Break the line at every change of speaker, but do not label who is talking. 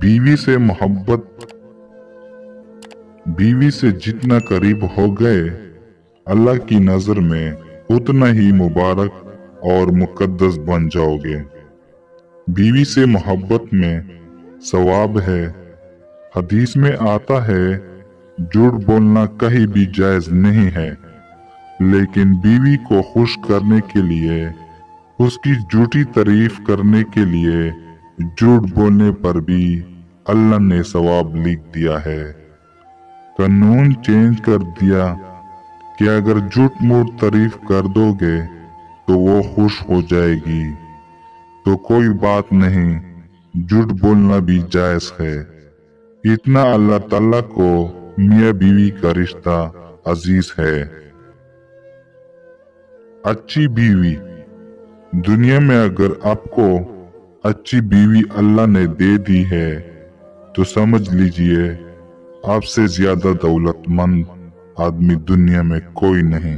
बीवी से मोहब्बत, बीवी से जितना करीब हो गए अल्लाह की नजर में उतना ही मुबारक और मुकद्दस बन जाओगे। बीवी से मोहब्बत में सवाब है। हदीस में आता है झूठ बोलना कहीं भी जायज नहीं है, लेकिन बीवी को खुश करने के लिए, उसकी झूठी तारीफ करने के लिए झूठ बोलने पर भी अल्लाह ने सवाब लिख दिया है। कानून चेंज कर दिया कि अगर झूठ मूठ तारीफ कर दोगे तो वो खुश हो जाएगी, तो कोई बात नहीं, झूठ बोलना भी जायज है। इतना अल्लाह ताला को मियाँ बीवी का रिश्ता अजीज है। अच्छी बीवी, दुनिया में अगर आपको अच्छी बीवी अल्लाह ने दे दी है तो समझ लीजिए आपसे ज्यादा दौलतमंद आदमी दुनिया में कोई नहीं।